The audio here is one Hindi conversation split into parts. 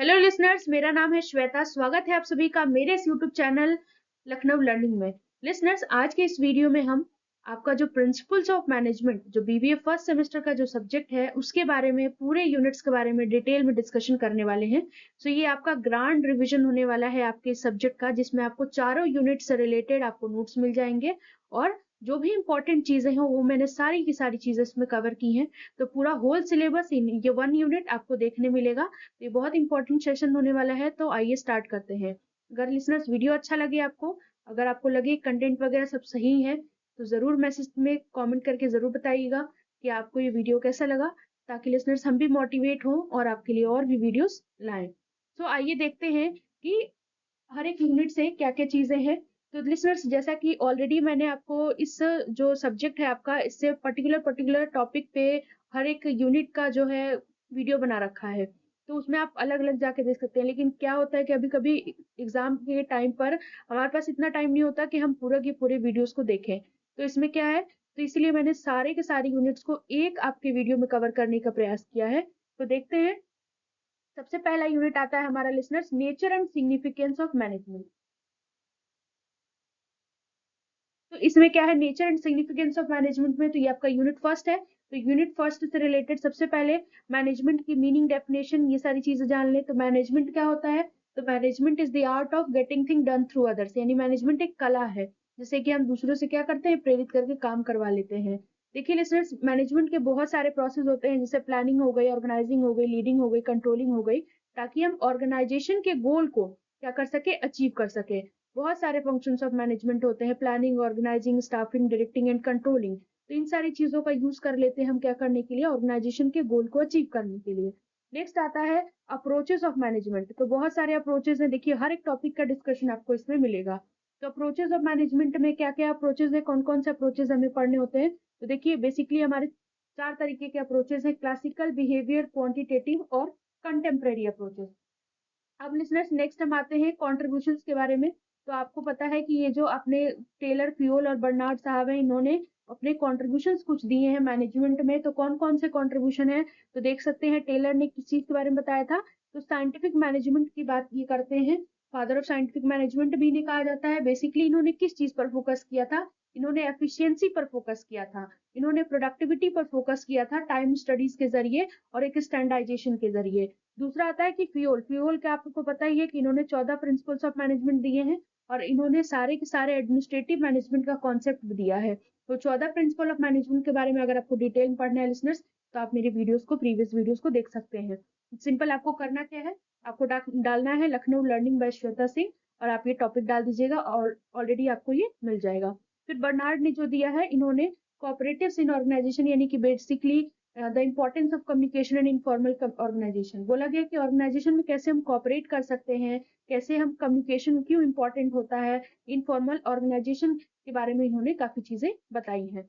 हेलो लिसनर्स, मेरा नाम है श्वेता। स्वागत है आप सभी का मेरे इस यूट्यूब चैनल लखनऊ लर्निंग में। लिसनर्स, आज के इस वीडियो में हम आपका जो प्रिंसिपल्स ऑफ मैनेजमेंट जो बीबीए फर्स्ट सेमेस्टर का जो सब्जेक्ट है उसके बारे में, पूरे यूनिट्स के बारे में डिटेल में डिस्कशन करने वाले हैं। सो ये आपका ग्रांड रिवीजन होने वाला है आपके सब्जेक्ट का, जिसमें आपको चारों यूनिट से रिलेटेड आपको नोट्स मिल जाएंगे और जो भी इंपॉर्टेंट चीजें हैं वो मैंने सारी की सारी चीजें इसमें कवर की हैं। तो पूरा होल सिलेबस इन ये 1 यूनिट आपको देखने मिलेगा। ये बहुत इंपॉर्टेंट सेशन होने वाला है, तो आइए स्टार्ट करते हैं। अगर लिसनर्स वीडियो अच्छा लगे आपको, अगर आपको लगे कंटेंट वगैरह सब सही है, तो जरूर मैसेज में कमेंट करके जरूर बताइएगा कि आपको ये वीडियो कैसा लगा, ताकि लिसनर्स हम भी मोटिवेट हों और आपके लिए और भी वीडियोस लाएं। तो आइए देखते हैं कि हर एक यूनिट से क्या क्या चीजें हैं। तो लिसनर्स, जैसा कि ऑलरेडी मैंने आपको इस जो सब्जेक्ट है आपका, इससे पर्टिकुलर पर्टिकुलर टॉपिक पे हर एक यूनिट का जो है वीडियो बना रखा है, तो उसमें आप अलग अलग जाके देख सकते हैं। लेकिन क्या होता है कि अभी कभी एग्जाम के टाइम पर हमारे पास इतना टाइम नहीं होता कि हम पूरा के पूरे वीडियोस को देखें। तो इसमें क्या है, तो इसलिए मैंने सारे के सारे यूनिट्स को एक आपके वीडियो में कवर करने का प्रयास किया है। तो देखते हैं। सबसे पहला यूनिट आता है हमारा listeners, nature and significance of management. तो इसमें क्या है, nature and significance of management में, तो ये आपका यूनिट फर्स्ट है। तो यूनिट फर्स्ट से रिलेटेड सबसे पहले मैनेजमेंट की मीनिंग, डेफिनेशन, ये सारी चीजें जान ले। तो मैनेजमेंट क्या होता है, तो management is the art of getting thing done through others, यानी मैनेजमेंट एक कला है, जैसे कि हम दूसरों से क्या करते हैं, प्रेरित करके काम करवा लेते हैं। देखिए लिसनर्स, मैनेजमेंट के बहुत सारे प्रोसेस होते हैं, जैसे प्लानिंग हो गई, ऑर्गेनाइजिंग हो गई, लीडिंग हो गई, कंट्रोलिंग हो गई, ताकि हम ऑर्गेनाइजेशन के गोल को क्या कर सके, अचीव कर सके। बहुत सारे फंक्शंस ऑफ मैनेजमेंट होते हैं, planning, organising, staffing, directing and controlling. तो इन सारी चीजों का यूज कर लेते हैं हम क्या करने के लिए, ऑर्गेनाइजेशन के गोल को अचीव करने के लिए। नेक्स्ट आता है अप्रोचेस ऑफ मैनेजमेंट। तो बहुत सारे अप्रोचेस हैं, देखिए हर एक टॉपिक का डिस्कशन आपको इसमें मिलेगा। तो अप्रोचेस ऑफ मैनेजमेंट में क्या क्या अप्रोचेस है, कौन कौन से अप्रोचेस हमें पढ़ने होते हैं। तो देखिए बेसिकली हमारे 4 तरीके के अप्रोचेस हैं, क्लासिकल, बिहेवियर, क्वांटिटेटिव और कंटेम्प्रेरी अप्रोचेस। अब लिसनर्स, नेक्स्ट हम आते हैं कॉन्ट्रीब्यूशंस के बारे में। तो आपको पता है कि ये जो अपने टेलर, फ्यूल और बर्नार्ड साहब हैं, इन्होंने अपने कॉन्ट्रीब्यूशंस कुछ दिए हैं मैनेजमेंट में। तो कौन कौन से कॉन्ट्रीब्यूशन है, तो देख सकते हैं। टेलर ने किस चीज के बारे में बताया था, तो साइंटिफिक मैनेजमेंट की बात ये करते हैं। फादर ऑफ साइंटिफिक मैनेजमेंट भी इन्हें कहा जाता है। बेसिकली इन्होंने किस चीज पर फोकस किया था, इन्होंने एफिशिएंसी पर फोकस किया था, इन्होंने प्रोडक्टिविटी पर फोकस किया था, टाइम स्टडीज के जरिए और एक स्टैंडर्डाइजेशन के जरिए। दूसरा आता है कि फ्यूल। फ्यूल का आपको पता ही है कि इन्होंने 14 प्रिंसिपल्स ऑफ मैनेजमेंट दिए हैं और इन्होंने सारे के सारे एडमिनिस्ट्रेटिव मैनेजमेंट का कॉन्सेप्ट दिया है। तो 14 प्रिंसिपल ऑफ मैनेजमेंट के बारे में अगर आपको डिटेल में पढ़ना है लिसनर्स, तो आप मेरे वीडियोस को, प्रीवियस वीडियोस को देख सकते हैं। सिंपल आपको करना क्या है, आपको डालना है लखनऊ लर्निंग बाय श्वेता सिंह, और आप ये टॉपिक डाल दीजिएगा और ऑलरेडी आपको ये मिल जाएगा। फिर बर्नार्ड ने जो दिया है, इन्होंने कोऑपरेटिव्स इन ऑर्गेनाइजेशन, यानी कि basically the importance of communication and informal organisation. बोला गया कि ऑर्गेनाइजेशन में कैसे हम कॉपरेट कर सकते हैं, कैसे हम कम्युनिकेशन क्यों इंपॉर्टेंट होता है, इनफॉर्मल ऑर्गेनाइजेशन के बारे में इन्होंने काफी चीजें बताई हैं।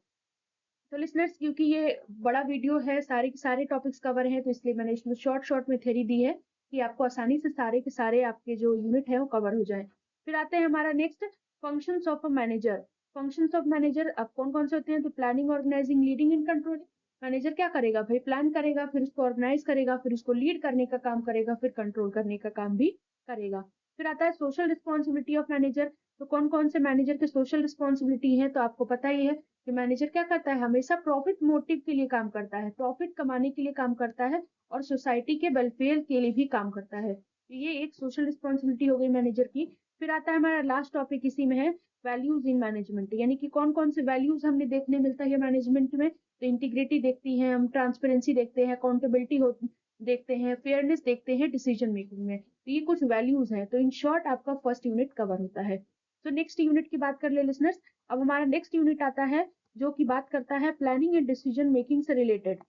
तो लिसनर्स, क्योंकि ये बड़ा वीडियो है, सारे के सारे टॉपिक्स कवर हैं, तो इसलिए मैंने इसमें शॉर्ट शॉर्ट में थ्योरी दी है कि आपको आसानी से सारे के सारे आपके जो यूनिट है वो कवर हो जाए। फिर आते हैं हमारा next, functions of a manager. Functions of manager अब कौन कौन से होते हैं, तो planning, organising, leading and controlling. Manager क्या करेगा भाई, प्लान करेगा, फिर उसको ऑर्गेनाइज करेगा, फिर उसको लीड करने का काम करेगा, फिर कंट्रोल करने का काम भी करेगा। फिर आता है सोशल रिस्पॉन्सिबिलिटी ऑफ मैनेजर। तो कौन कौन से मैनेजर के सोशल रिस्पॉन्सिबिलिटी है, तो आपको पता ही है कि मैनेजर क्या करता है, हमेशा प्रॉफिट मोटिव के लिए काम करता है, प्रॉफिट कमाने के लिए काम करता है और सोसाइटी के वेलफेयर के लिए भी काम करता है। तो ये एक सोशल रिस्पॉन्सिबिलिटी हो गई मैनेजर की। फिर आता है हमारा लास्ट टॉपिक इसी में है, वैल्यूज इन मैनेजमेंट, यानी कि कौन कौन से वैल्यूज हमने देखने मिलता है मैनेजमेंट में। तो इंटीग्रिटी देखती है हम, ट्रांसपेरेंसी देखते हैं, अकाउंटेबिलिटी हो देखते हैं, फेयरनेस देखते हैं डिसीजन मेकिंग में। तो ये कुछ वैल्यूज हैं। तो इन शॉर्ट आपका फर्स्ट यूनिट कवर होता है। तो नेक्स्ट यूनिट की बात कर ले लिसनर्स। अब हमारा नेक्स्ट यूनिट आता है जो कि बात करता है प्लानिंग एंड डिसीजन मेकिंग से रिलेटेड।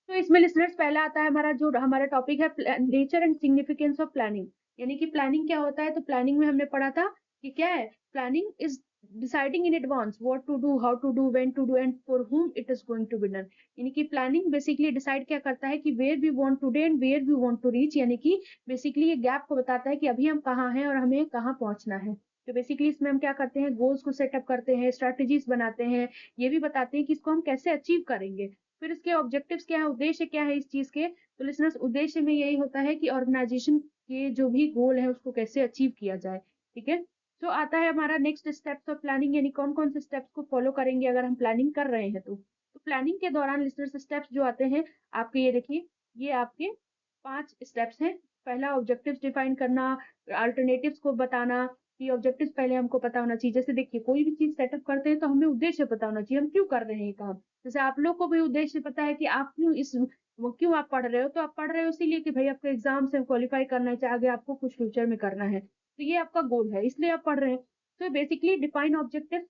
तो इसमें लिसनर्स पहला आता है हमारा, जो हमारा टॉपिक है, nature and significance of planning. यानी कि प्लानिंग क्या होता है, तो प्लानिंग में हमने पढ़ा था कि क्या है, planning is deciding in advance what to do, how to do, when to do and for whom it is going to be done. यानी कि प्लानिंग बेसिकली डिसाइड क्या करता है कि where we want to day and where we want to reach, यानी कि बेसिकली ये गैप को बताता है कि अभी हम कहाँ हैं और हमें कहाँ पहुंचना है। तो बेसिकली इसमें हम क्या करते हैं, गोल्स को सेटअप करते हैं, स्ट्रैटेजीज बनाते हैं, ये भी बताते हैं कि इसको हम कैसे अचीव करेंगे। फिर इसके ऑब्जेक्टिव्स क्या है, उद्देश्य क्या है इस चीज के। तो लिसनर्स, उद्देश्य में यही होता है कि ऑर्गेनाइजेशन के जो भी गोल है उसको कैसे अचीव किया जाए। ठीक है। तो आता है हमारा नेक्स्ट स्टेप्स ऑफ प्लानिंग, यानी कौन कौन से स्टेप्स को फॉलो करेंगे अगर हम प्लानिंग कर रहे हैं तो प्लानिंग के दौरान लिसनर्स स्टेप्स जो आते हैं आपके, ये देखिए, ये आपके 5 स्टेप्स हैं। पहला ऑब्जेक्टिव्स डिफाइन करना, अल्टरनेटिव्स को बताना, कि ऑब्जेक्टिव्स पहले हमको पता होना चाहिए। जैसे देखिए, कोई भी चीज सेटअप करते हैं तो हमें उद्देश्य पता होना चाहिए, हम क्यों कर रहे हैं ये काम। जैसे आप लोग को भी उद्देश्य पता है कि आप क्यों इस वो क्यों आप पढ़ रहे हो, तो आप पढ़ रहे हो इसीलिए कि भाई आपको एग्जाम से क्वालिफाई करना है, चाहे आगे आपको कुछ फ्यूचर में करना है, तो ये आपका गोल है, इसलिए आप पढ़ रहे हैं। तो basically define objective,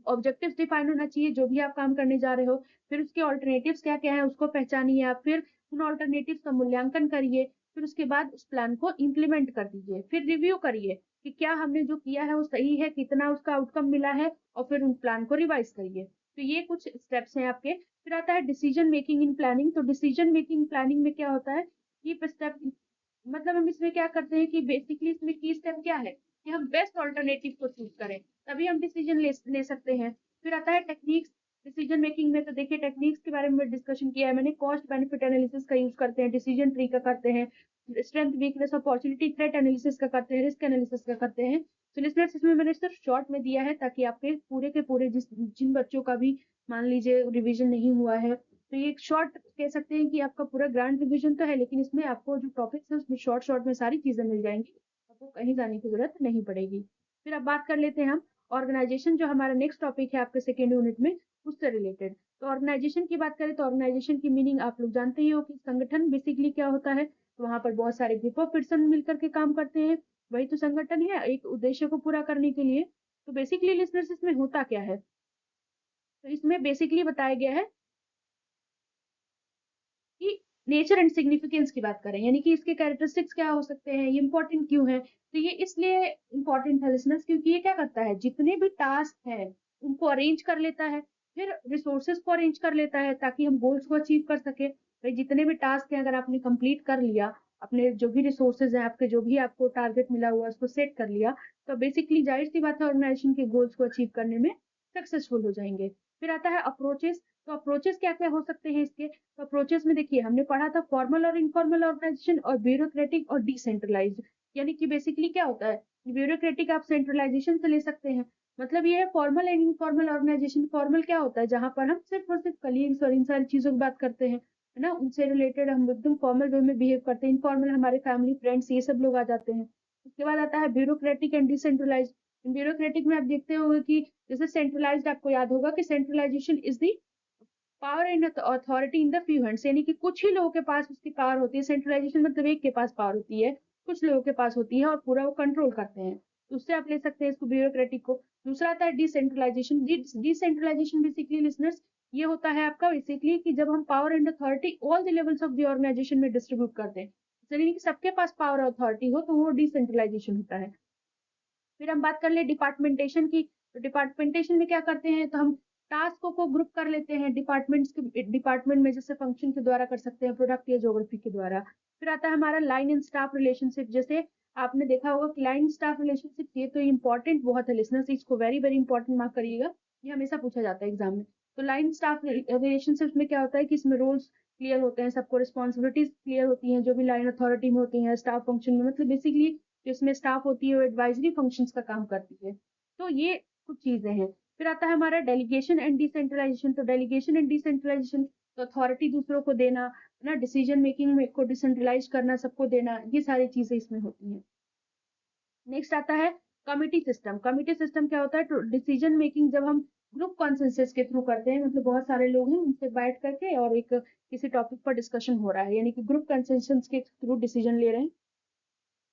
objectives define होना चाहिए जो भी आप काम करने जा रहे हो। फिर उसके ऑल्टरनेटिव्स क्या-क्या हैं उसको पहचानिए आप, फिर उन ऑल्टरनेटिव्स का मूल्यांकन करिए, फिर उसके बाद उस प्लान को इम्प्लीमेंट कर दीजिए। फिर रिव्यू करिए कि क्या हमने जो किया है वो सही है, कितना उसका आउटकम मिला है, और फिर उन प्लान को रिवाइज़ करिए। तो ये कुछ स्टेप्स हैं आपके। फिर आता है डिसीजन मेकिंग इन प्लानिंग। तो डिसीजन मेकिंग प्लानिंग में क्या होता है, ये स्टेप, मतलब हम इसमें क्या करते हैं कि बेसिकली इसमें की स्टेप क्या है कि हम बेस्ट ऑल्टरनेटिव को चूज़ करें, तभी हम डिसीजन ले सकते हैं। फिर आता है टेक्निक्स डिसीजन मेकिंग में। तो देखिए, टेक्निक्स के बारे में डिस्कशन किया है मैंने। कॉस्ट बेनिफिट एनालिसिस का यूज करते हैं, डिसीजन ट्री का करते हैं, strength weakness opportunity threat analysis का करते हैं, रिस्क एनालिसिस का करते हैं। तो लिसनर्स, इसमें मैंने सिर्फ शॉर्ट में दिया है ताकि आपके पूरे के पूरे जिन बच्चों का भी मान लीजिए रिवीजन नहीं हुआ है, तो ये एक शॉर्ट कह सकते हैं कि आपका पूरा ग्रैंड रिवीजन तो है, लेकिन इसमें आपको जो टॉपिक्स है उसमें शॉर्ट शॉर्ट में सारी चीजें मिल जाएंगी, आपको कहीं जाने की जरूरत नहीं पड़ेगी। फिर अब बात कर लेते हैं हम ऑर्गेनाइजेशन, जो हमारा नेक्स्ट टॉपिक है आपके सेकेंड यूनिट में, उससे रिलेटेड। तो ऑर्गेनाइजेशन की बात करें तो ऑर्गेनाइजेशन की मीनिंग आप लोग जानते ही हो कि संगठन बेसिकली क्या होता है। तो वहां पर बहुत सारे ग्रुप ऑफ पर्सन मिलकर के काम करते हैं, वही तो संगठन है, एक उद्देश्य को पूरा करने के लिए। तो बेसिकली लिसनर्स, इसमें होता क्या है, तो इसमें बेसिकली बताया गया है कि नेचर एंड सिग्निफिकेंस की बात करें, यानी कि इसके कैरेक्टरिस्टिक्स क्या हो सकते हैं, ये इंपॉर्टेंट क्यों है। तो ये इसलिए इंपॉर्टेंट है लिसनर्स, क्योंकि ये क्या करता है, जितने भी टास्क है उनको अरेंज कर लेता है, फिर रिसोर्सेज को अरेंज कर लेता है ताकि हम गोल्स को अचीव कर सके। भाई जितने भी टास्क हैं अगर आपने कंप्लीट कर लिया, अपने जो भी रिसोर्सेज हैं आपके, जो भी आपको टारगेट मिला हुआ है उसको सेट कर लिया, तो बेसिकली जाहिर सी बात है ऑर्गेनाइजेशन के गोल्स को अचीव करने में सक्सेसफुल हो जाएंगे। फिर आता है अप्रोचेस। तो अप्रोचेस क्या क्या हो सकते हैं इसके। तो अप्रोचेस में देखिए, हमने पढ़ा था फॉर्मल और इनफॉर्मल ऑर्गेनाइजेशन और ब्यूरोक्रेटिक और डिसेंट्रलाइज्ड। यानी कि बेसिकली क्या होता है, ब्यूरोक्रेटिक आप सेंट्रलाइजेशन से ले सकते हैं, मतलब ये है formal and informal organisation. Formal क्या होता है, जहां पर हम सिर्फ और सिर्फ कलीग्स और इन सारी चीजों की बात करते हैं, है ना, उनसे रिलेटेड हम एकदम फॉर्मल वे में बिहेव करते हैं। इनफॉर्मल हमारे फैमिली फ्रेंड्स ये सब लोग आ जाते हैं। उसके बाद आता है ब्यूरोक्रेटिक एंड डिसेंट्रलाइज्ड। ब्यूरोक्रेटिक में आप देखते होंगे कि जैसे सेंट्रलाइज्ड, आपको याद होगा कि centralisation is the power and authority in the few hands, यानी कि कुछ ही लोगों के पास उसकी पावर होती है। सेंट्रलाइजेशन मतलब एक के पास पावर होती है, कुछ लोगों के पास होती है और पूरा वो कंट्रोल करते हैं। तो उससे आप ले सकते हैं इसको, ब्यूरोक्रेटिक को। दूसरा आता है डिसेंट्रलाइजेशन। डिसेंट्रलाइजेशन बेसिकली लिसनर्स, ये होता है आपका बेसिकली कि जब हम power and authority all the levels of the organisation में डिस्ट्रीब्यूट करते हैं, यानी कि सबके पास पावर और अथॉरिटी हो, तो वो डिसेंट्रलाइजेशन होता है। फिर हम बात कर ले डिपार्टमेंटेशन की। तो डिपार्टमेंटेशन में क्या करते हैं, तो हम टास्कों को ग्रुप कर लेते हैं डिपार्टमेंट्स के, डिपार्टमेंट में जैसे फंक्शन के द्वारा कर सकते हैं, प्रोडक्ट या ज्योग्राफी के द्वारा। फिर आता है हमारा लाइन एंड स्टाफ रिलेशनशिप। जैसे आपने देखा होगा कि लाइन स्टाफ रिलेशनशिप, ये तो इंपॉर्टेंट बहुत है लिसनर्स, इसको वेरी वेरी इंपॉर्टेंट मार्क करिएगा, ये हमेशा पूछा जाता है एग्जाम में। तो लाइन स्टाफ रिलेशनशिप में क्या होता है कि इसमें रोल्स क्लियर होते हैं, सबको रिस्पॉन्सिबिलिटीज क्लियर होती हैं, जो भी लाइन अथॉरिटी में होती हैं, स्टाफ फंक्शन में, मतलब बेसिकली जिसमें स्टाफ होती है वो एडवाइजरी फंक्शंस का काम करती है। तो ये कुछ चीजें हैं। फिर आता है हमारा डेलीगेशन एंड डिसेंट्रलाइजेशन। तो डेलीगेशन एंड डिसेंट्रलाइजेशन, तो अथॉरिटी दूसरों को देना, है ना, डिसीजन मेकिंग में को डिसेंट्रलाइज करना, सबको देना, ये सारी चीजें इसमें होती हैं। नेक्स्ट आता है कमिटी सिस्टम। कमिटी सिस्टम क्या होता है, तो डिसीजन मेकिंग जब हम ग्रुप कॉन्सेंसस के थ्रू करते हैं, मतलब बहुत सारे लोग हैं उनसे बैठ करके और एक किसी टॉपिक पर डिस्कशन हो रहा है, यानी कि ग्रुप कंसेंसस के थ्रू डिसीजन ले रहे हैं,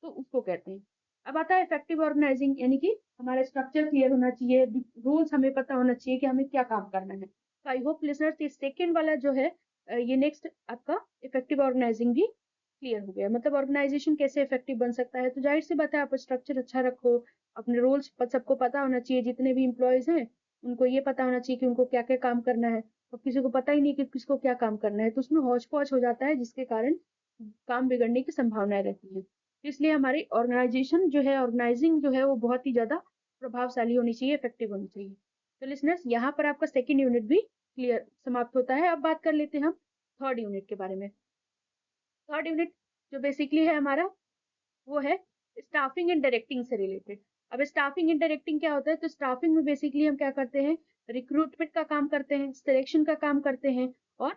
तो उसको कहते हैं। अब आता है इफेक्टिव ऑर्गेनाइजिंग, यानी कि हमारा स्ट्रक्चर क्लियर होना चाहिए, रूल्स हमें पता होना चाहिए कि हमें क्या काम करना है। तो आई होप लिसनर्स, ये सेकेंड वाला जो है, ये नेक्स्ट आपका इफेक्टिव ऑर्गेनाइजिंग भी क्लियर हो गया, मतलब ऑर्गेनाइजेशन कैसे इफेक्टिव बन सकता है। तो जाहिर सी बात है, आप स्ट्रक्चर अच्छा रखो, अपने रूल्स सबको पता होना चाहिए, जितने भी इम्प्लॉयज हैं उनको ये पता होना चाहिए कि उनको क्या क्या काम करना है। और किसी को पता ही नहीं कि किसको क्या काम करना है, तो उसमें हौच पौच हो जाता है, जिसके कारण काम बिगड़ने की संभावनाएं रहती है। इसलिए हमारी ऑर्गेनाइजेशन जो है, ऑर्गेनाइजिंग जो है वो बहुत ही ज़्यादा प्रभावशाली होनी चाहिए, इफेक्टिव होनी चाहिए। तो लिसनर्स यहाँ पर आपका सेकंड यूनिट भी क्लियर समाप्त होता है। अब बात कर लेते हैं हम थर्ड यूनिट के बारे में। थर्ड यूनिट जो बेसिकली है हमारा, वो है स्टाफिंग एंड डायरेक्टिंग से रिलेटेड। अब स्टाफिंग एंड डायरेक्टिंग क्या होता है? तो स्टाफिंग में बेसिकली हम क्या करते हैं, रिक्रूटमेंट का काम करते हैं, सिलेक्शन का काम करते हैं और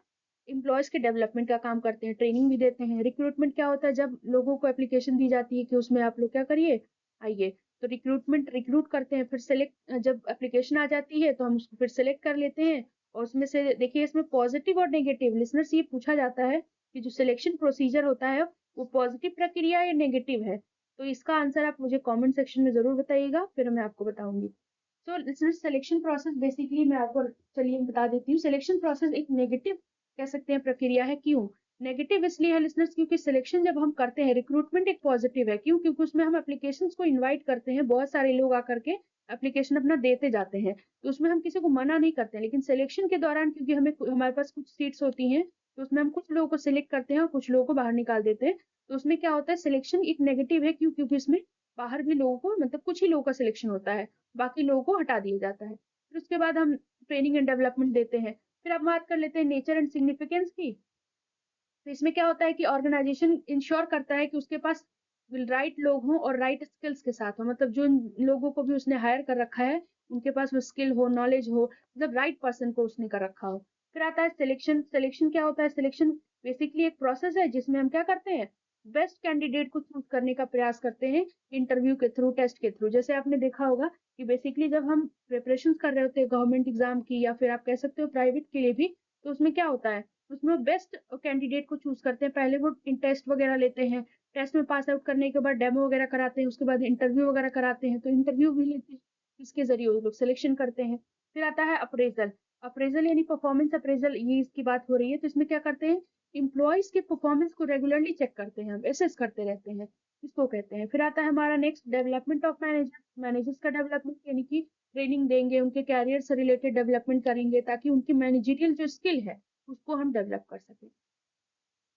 एम्प्लॉयज के डेवलपमेंट का काम करते हैं, ट्रेनिंग भी देते हैं। रिक्रूटमेंट क्या होता है? जब लोगों को एप्लीकेशन दी जाती है कि उसमें आप लोग क्या करिए, आइए, तो रिक्रूटमेंट रिक्रूट करते हैं। फिर सेलेक्ट, जब एप्लीकेशन आ जाती है तो हम उसको फिर सेलेक्ट कर लेते हैं। और उसमें से देखिए, इसमें पॉजिटिव और नेगेटिव लिसनर्स ये पूछा जाता है कि जो सिलेक्शन प्रोसीजर होता है वो पॉजिटिव प्रक्रिया या नेगेटिव है। तो इसका आंसर आप मुझे कमेंट सेक्शन में ज़रूर बताइएगा, फिर मैं आपको बताऊंगी। So listeners, selection process basically मैं आपको, चलिए बता देती हूँ। सिलेक्शन प्रोसेस एक नेगेटिव कह सकते हैं प्रक्रिया है। क्यों नेगेटिव? इसलिए है लिसनर्स क्योंकि सिलेक्शन जब हम करते हैं, रिक्रूटमेंट एक पॉजिटिव है। क्यों? क्योंकि उसमें हम एप्लीकेशंस को इनवाइट करते हैं, बहुत सारे लोग आकर के एप्लीकेशन अपना देते जाते हैं, तो उसमें हम किसी को मना नहीं करते हैं। लेकिन सिलेक्शन के दौरान क्योंकि हमें, हमारे पास कुछ सीट्स होती हैं, तो उसमें हम कुछ लोगों को सिलेक्ट करते हैं और कुछ लोगों को बाहर निकाल देते हैं। तो उसमें क्या होता है, सिलेक्शन एक नेगेटिव है। क्यों? क्योंकि इसमें बाहर भी लोगों को, मतलब कुछ ही लोगों का सिलेक्शन होता है, बाकी लोगों को हटा दिया जाता है। फिर उसके बाद हम ट्रेनिंग एंड डेवलपमेंट देते हैं। फिर अब बात कर लेते हैं नेचर एंड सिग्निफिकेंस की। तो इसमें क्या होता है कि ऑर्गेनाइजेशन इंश्योर करता है कि उसके पास राइट लोग हों और राइट स्किल्स के साथ हो, मतलब जो लोगों को भी उसने हायर कर रखा है उनके पास वो स्किल हो, नॉलेज हो, मतलब राइट पर्सन को उसने कर रखा हो। फिर आता है सिलेक्शन। सिलेक्शन क्या होता है? सिलेक्शन बेसिकली एक प्रोसेस है जिसमें हम क्या करते हैं, बेस्ट कैंडिडेट को चूज करने का प्रयास करते हैं, इंटरव्यू के थ्रू, टेस्ट के थ्रू। जैसे आपने देखा होगा कि बेसिकली जब हम प्रिपरेशन कर रहे होते हैं गवर्नमेंट एग्जाम की, या फिर आप कह सकते हो प्राइवेट के लिए भी, तो उसमें क्या होता है, उसमें बेस्ट कैंडिडेट को चूज करते हैं। पहले वो टेस्ट वगैरह लेते हैं, टेस्ट में पास आउट करने के बाद डेमो वगैरह कराते हैं, उसके बाद इंटरव्यू वगैरह कराते हैं, तो इंटरव्यू भी लेते हैं, इसके जरिए वो लोग सिलेक्शन करते हैं। फिर आता है अप्रेजल। अप्रेजल यानी परफॉर्मेंस अप्रेजल, ये इसकी बात हो रही है। तो इसमें क्या करते हैं, इम्प्लॉयज के परफॉर्मेंस को रेगुलरली चेक करते हैं, हम एसेस करते रहते हैं, इसको कहते हैं। फिर आता है हमारा next, development of manager. Managers का डेवलपमेंट यानी कि ट्रेनिंग देंगे, उनके कैरियर से रिलेटेड डेवलपमेंट करेंगे ताकि उनकी मैनेजरियल जो स्किल है उसको हम डेवलप कर सकें।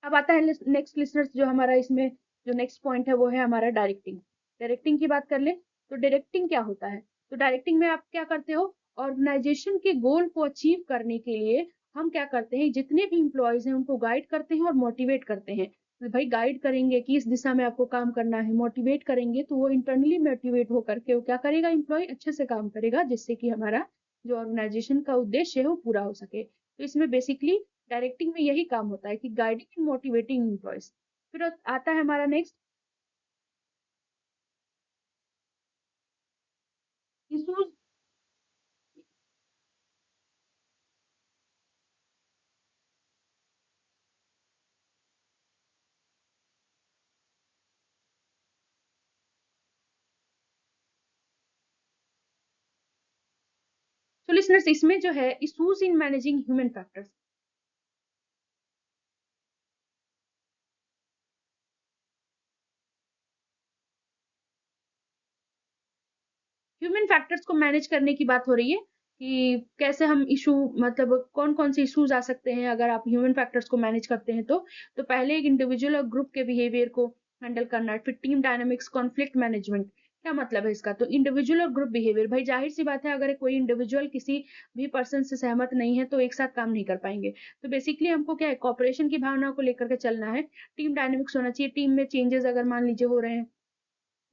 अब आता है नेक्स्ट लिसनर्स, जो हमारा इसमें जो नेक्स्ट पॉइंट है वो है हमारा डायरेक्टिंग। डायरेक्टिंग की बात कर ले, तो डायरेक्टिंग क्या होता है? तो डायरेक्टिंग में आप क्या करते हो, ऑर्गेनाइजेशन के गोल को अचीव करने के लिए हम क्या करते हैं, जितने भी इंप्लॉयज हैं उनको गाइड करते हैं और मोटिवेट करते हैं। तो भाई गाइड करेंगे कि इस दिशा में आपको काम करना है, मोटिवेट करेंगे तो वो इंटरनली मोटिवेट होकर के वो क्या करेगा, इंप्लॉय अच्छे से काम करेगा, जिससे कि हमारा जो ऑर्गेनाइजेशन का उद्देश्य है वो पूरा हो सके। तो इसमें बेसिकली डायरेक्टिंग में यही काम होता है कि गाइडिंग एंड मोटिवेटिंग एम्प्लॉयज। फिर आता है हमारा नेक्स्ट, इशूज। तो लिसनर्स, इसमें जो है issues in managing human factors. Human factors को मैनेज करने की बात हो रही है कि कैसे हम इशू, मतलब कौन कौन से इश्यूज आ सकते हैं अगर आप ह्यूमन फैक्टर्स को मैनेज करते हैं। तो पहले एक इंडिविजुअल और ग्रुप के बिहेवियर को हैंडल करना है। फिर टीम डायनामिक्स, कॉन्फ्लिक्ट मैनेजमेंट। क्या मतलब है इसका? तो इंडिविजुअल और ग्रुप बिहेवियर, भाई जाहिर सी बात है, अगर कोई इंडिविजुअल किसी भी पर्सन से सहमत नहीं है तो एक साथ काम नहीं कर पाएंगे। तो बेसिकली हमको क्या है, कॉपरेशन की भावना को लेकर के चलना है। टीम डायनामिक्स होना चाहिए, टीम में चेंजेस अगर मान लीजिए हो रहे हैं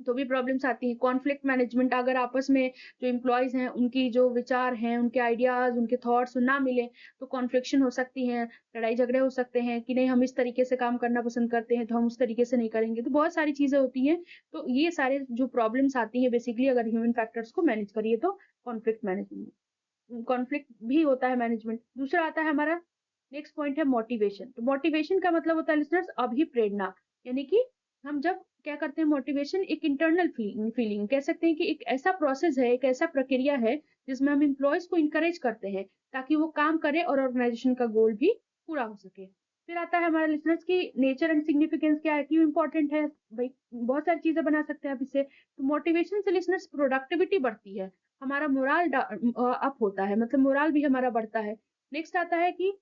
तो भी प्रॉब्लम्स आती हैं। कॉन्फ्लिक्ट मैनेजमेंट, अगर आपस में जो एम्प्लॉयज हैं उनकी जो विचार हैं, उनके आइडियाज, उनके थॉट्स ना मिले तो कॉन्फ्लिक्शन हो सकती है, लड़ाई झगड़े हो सकते हैं कि नहीं हम इस तरीके से काम करना पसंद करते हैं तो हम उस तरीके से नहीं करेंगे। तो बहुत सारी चीजें होती हैं। तो ये सारे जो प्रॉब्लम्स आती हैं बेसिकली अगर ह्यूमन फैक्टर्स को मैनेज करिए तो कॉन्फ्लिक्ट मैनेजमेंट, कॉन्फ्लिक्ट भी होता है मैनेजमेंट। दूसरा आता है हमारा नेक्स्ट पॉइंट है मोटिवेशन। तो मोटिवेशन का मतलब होता है लिसनर्स अभिप्रेरणा, यानी कि हम जब क्या करते हैं, मोटिवेशन एक इंटरनल फीलिंग फीलिंग कह सकते हैं कि एक ऐसा प्रोसेस है, एक ऐसा प्रक्रिया है जिसमें हम एम्प्लॉयज को इंकरेज करते हैं ताकि वो काम करे और ऑर्गेनाइजेशन का गोल भी पूरा हो सके। फिर आता है हमारा लिसनर्स की नेचर एंड सिग्निफिकेंस क्या है, क्यों इंपॉर्टेंट है। भाई बहुत सारी चीजें बना सकते हैं आप इससे। तो मोटिवेशन से लिसनर्स प्रोडक्टिविटी बढ़ती है, हमारा मोराल अप होता है, मतलब मोराल भी हमारा बढ़ता है। नेक्स्ट आता है कि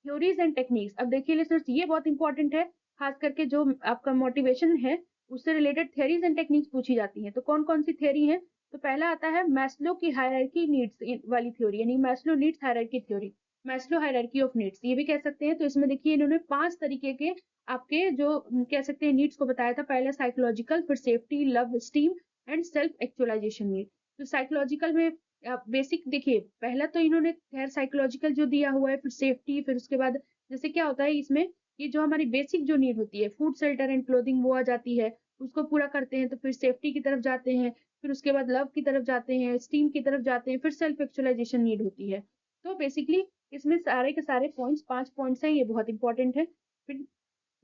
थ्योरीज एंड टेक्निक्स। अब देखिए लिसनर्स, ये बहुत इंपॉर्टेंट है खास करके जो आपका मोटिवेशन है उससे रिलेटेड थियरीज एंड टेक्निक्स पूछी जाती हैं। तो कौन-कौन सी थियरी है? तो पहला आता है मैस्लो की हायरार्की नीड्स वाली थ्योरी, यानी Maslow needs hierarchy theory, Maslow hierarchy of needs ये भी कह सकते हैं। तो इसमें देखिए इन्होंने 5 तरीके के आपके जो कह सकते हैं नीड्स को बताया था। पहला साइकोलॉजिकल, फिर safety, love, esteem and self actualisation need. तो साइकोलॉजिकल में बेसिक देखिए, पहला तो इन्होंने खैर साइकोलॉजिकल जो दिया हुआ है, फिर सेफ्टी, फिर उसके बाद जैसे क्या होता है इसमें, ये जो हमारी बेसिक जो नीड होती है, फूड, शेल्टर एंड क्लोथिंग, वो आ जाती है, उसको पूरा करते हैं। तो फिर सेफ्टी की तरफ जाते हैं, फिर उसके बाद लव की तरफ जाते हैं, एस्टीम की तरफ जाते हैं, फिर सेल्फ एक्चुअलाइजेशन नीड होती है। तो बेसिकली इसमें सारे के सारे पॉइंट्स 5 पॉइंट्स हैं, ये बहुत इंपॉर्टेंट है। फिर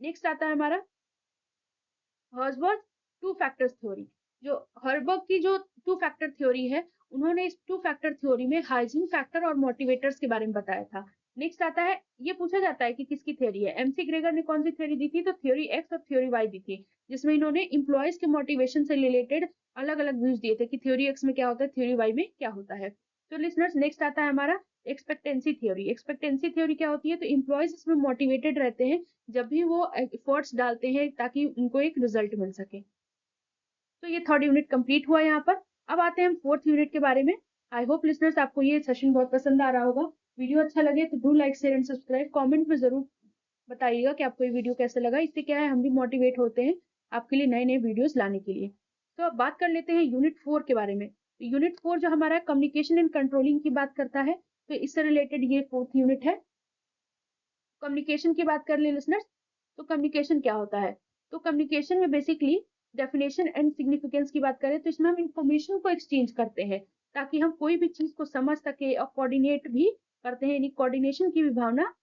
नेक्स्ट आता है हमारा हर्ज़बर्ग टू फैक्टर्स थ्योरी। जो हर्ज़बर्ग की जो टू फैक्टर थ्योरी है, उन्होंने इस टू फैक्टर थ्योरी में हाइजीन फैक्टर और मोटिवेटर्स के बारे में बताया था। नेक्स्ट आता है, ये पूछा जाता है कि किसकी थ्योरी है। एमसी ग्रेगर ने कौन सी थ्योरी दी थी? तो थ्योरी एक्स और थ्योरी वाई दी थी, जिसमें इन्होंने एम्प्लॉइज के मोटिवेशन से रिलेटेड अलग अलग व्यूज दिए थे कि थ्योरी एक्स में क्या होता है, थ्योरी वाई में क्या होता है। तो लिसनर्स, नेक्स्ट आता है हमारा एक्सपेक्टेंसी थ्योरी। एक्सपेक्टेंसी थ्योरी क्या होती है? तो एम्प्लॉइज इसमें मोटिवेटेड रहते हैं जब भी वो एफर्ट्स डालते हैं ताकि उनको एक रिजल्ट मिल सके। तो ये थर्ड यूनिट कंप्लीट हुआ यहाँ पर। अब आते हैं हम फोर्थ यूनिट के बारे में। आई होप लिसनर्स आपको ये सेशन बहुत पसंद आ रहा होगा। वीडियो अच्छा लगे तो do like, share and subscribe. Comment में जरूर बताइएगा कि आपको ये वीडियो कैसा लगा। इससे क्या है, हम भी मोटिवेट होते हैं आपके लिए नए नए वीडियोस लाने के लिए। तो अब बात कर लेते हैं यूनिट 4 के बारे में। तो यूनिट 4 जो हमारा कम्युनिकेशन एंड कंट्रोलिंग की बात करता है, तो इससे रिलेटेड ये फोर्थ यूनिट है। कम्युनिकेशन की बात कर ले लिसनर्स, तो कम्युनिकेशन क्या होता है? तो कम्युनिकेशन में बेसिकली डेफिनेशन एंड सिग्निफिकेंस की बात करें तो इसमें हम इंफॉर्मेशन को एक्सचेंज करते हैं ताकि हम कोई भी चीज को समझ सके, और कोऑर्डिनेट भी करते हैं, यानी कोऑर्डिनेशन की भी भावना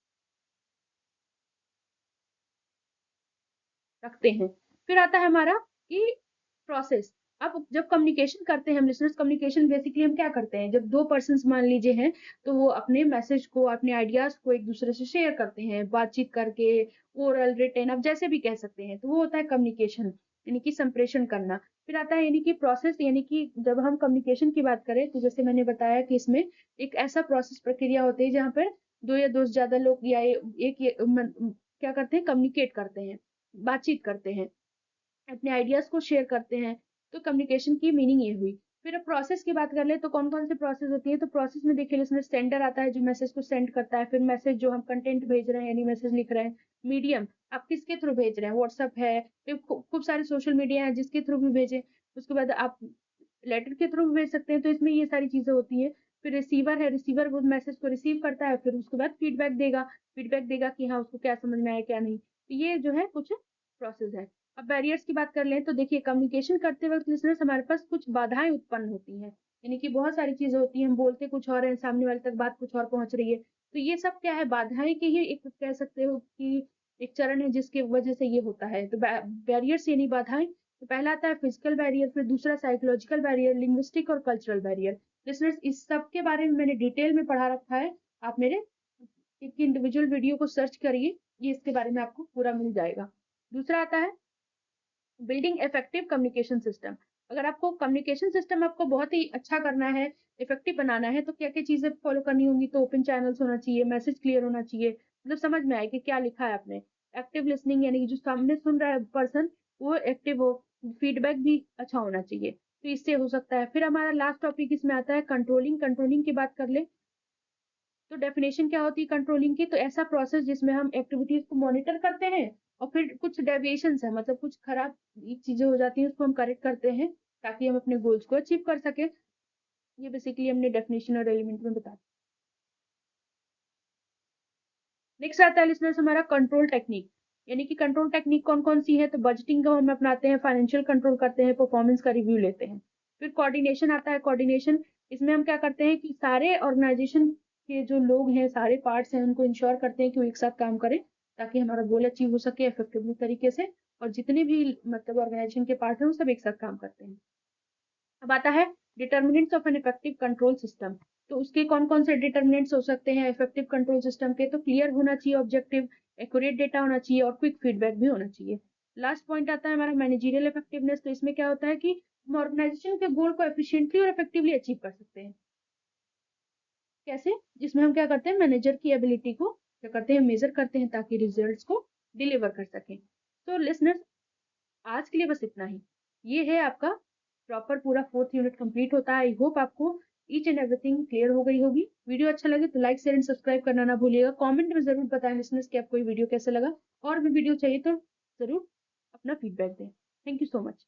रखते हैं। फिर आता है हमारा कि प्रोसेस। अब जब कम्युनिकेशन करते हैं हम लिसनर्स, कम्युनिकेशन बेसिकली हम क्या करते हैं, जब दो पर्सन मान लीजिए हैं, तो वो अपने मैसेज को, अपने आइडियाज को एक दूसरे से शेयर करते हैं बातचीत करके, ओरल, रिटन, आप जैसे भी कह सकते हैं, तो वो होता है कम्युनिकेशन, यानी कि संप्रेषण करना। फिर आता है यानी कि प्रोसेस, यानी कि जब हम कम्युनिकेशन की बात करें तो जैसे मैंने बताया कि इसमें एक ऐसा प्रोसेस प्रक्रिया होती है जहाँ पर दो या दो से ज्यादा लोग या क्या करते हैं, कम्युनिकेट करते हैं, बातचीत करते हैं, अपने आइडियाज को शेयर करते हैं। तो कम्युनिकेशन की मीनिंग ये हुई। फिर अब प्रोसेस की बात कर ले तो कौन कौन सी प्रोसेस होती है? तो प्रोसेस में देखिए लिसनर, सेंडर आता है जो मैसेज को सेंड करता है, फिर मैसेज जो हम कंटेंट भेज रहे हैं यानी मैसेज लिख रहे हैं, मीडियम आप किसके थ्रू भेज रहे हैं, व्हाट्सअप है, फिर खूब सारे सोशल मीडिया है जिसके थ्रू भी भेजें। उसके बाद आप लेटर के थ्रू भी भेज सकते हैं, तो इसमें ये सारी चीजें होती है। फिर रिसीवर है, रिसीवर वो मैसेज को रिसीव करता है, फिर उसके बाद फीडबैक देगा कि हाँ उसको क्या समझ में आया क्या नहीं। तो ये जो है कुछ प्रोसेस है। अब बैरियर्स की बात कर लें तो देखिए, कम्युनिकेशन करते वक्त लिसनर्स हमारे पास कुछ बाधाएं उत्पन्न होती हैं, यानी कि बहुत सारी चीजें होती हैं, हम बोलते कुछ और है, सामने वाले तक बात कुछ और पहुंच रही है। तो ये सब क्या है, बाधाएं की ही एक कह सकते हो कि एक चरण है जिसकी वजह से ये होता है। तो बैरियर्स यानी बाधाएं। तो पहला आता है फिजिकल बैरियर, फिर दूसरा साइकोलॉजिकल बैरियर, लिंग्विस्टिक और कल्चरल बैरियर। लिसनर्स, इस सब के बारे में मैंने डिटेल में पढ़ा रखा है, आप मेरे एक इंडिविजुअल वीडियो को सर्च करिए, ये इसके बारे में आपको पूरा मिल जाएगा। दूसरा आता है बिल्डिंग इफेक्टिव कम्युनिकेशन सिस्टम। अगर आपको कम्युनिकेशन सिस्टम आपको बहुत ही अच्छा करना है, इफेक्टिव बनाना है, तो क्या क्या चीजें फॉलो करनी होंगी? तो ओपन चैनल्स होना चाहिए, मैसेज क्लियर होना चाहिए, मतलब समझ में आए कि क्या लिखा है आपने। एक्टिव लिसनिंग, यानी कि जो सामने सुन रहा है पर्सन वो एक्टिव हो। फीडबैक भी अच्छा होना चाहिए, तो इससे हो सकता है। फिर हमारा लास्ट टॉपिक इसमें आता है कंट्रोलिंग। कंट्रोलिंग की बात कर ले तो डेफिनेशन क्या होती है कंट्रोलिंग की? तो ऐसा प्रोसेस जिसमें हम एक्टिविटीज को मॉनिटर करते हैं, और फिर कुछ डेविएशंस है, मतलब कुछ खराब चीजें हो जाती हैं उसको हम करेक्ट करते हैं ताकि हम अपने गोल्स को अचीव कर सके। ये बेसिकली हमने डेफिनेशन और एलिमेंट में बता। नेक्स्ट आता है लिसनर्स हमारा कंट्रोल टेक्निक, यानी कि कंट्रोल टेक्निक कौन कौन सी है? तो बजटिंग को हम अपनाते हैं, फाइनेंशियल कंट्रोल करते हैं, परफॉर्मेंस का रिव्यू लेते हैं। फिर कोऑर्डिनेशन आता है। कोऑर्डिनेशन, इसमें हम क्या करते हैं कि सारे ऑर्गेनाइजेशन के जो लोग हैं, सारे पार्ट्स हैं, उनको इंश्योर करते हैं कि वो एक साथ काम करें ताकि हमारा गोल अचीव हो सके इफेक्टिवली तरीके से। और जितने भी मतलब ऑर्गेनाइजेशन के पार्ट हैं वो सब एक साथ काम करते हैं। अब आता है determinants of an effective control system. तो उसके कौन कौन से डिटर्मिनेंट्स हो सकते हैं इफेक्टिव कंट्रोल सिस्टम के? तो क्लियर होना चाहिए ऑब्जेक्टिव, एक्यूरेट डेटा होना चाहिए और क्विक फीडबैक भी होना चाहिए। लास्ट पॉइंट आता है हमारा मैनेजरियल इफेक्टिवनेस। तो इसमें क्या होता है कि हम ऑर्गेनाइजेशन के गोल को एफिशिएंटली और इफेक्टिवली अचीव कर सकते हैं। कैसे? जिसमें हम क्या करते हैं, मैनेजर की एबिलिटी को क्या करते हैं, मेजर करते हैं ताकि रिजल्ट्स को डिलीवर कर सकें। तो लिसनर्स, आज के लिए बस इतना ही। ये है आपका प्रॉपर पूरा 4th यूनिट कंप्लीट होता है। आई होप आपको ईच एंड एवरीथिंग क्लियर हो गई होगी। वीडियो अच्छा लगे तो लाइक, शेयर एंड सब्सक्राइब करना ना भूलिएगा। कमेंट में ज़रूर बताएं लिसनर्स कि आपको ये वीडियो कैसा लगा, और भी वीडियो चाहिए तो ज़रूर अपना फीडबैक दें। Thank you so much.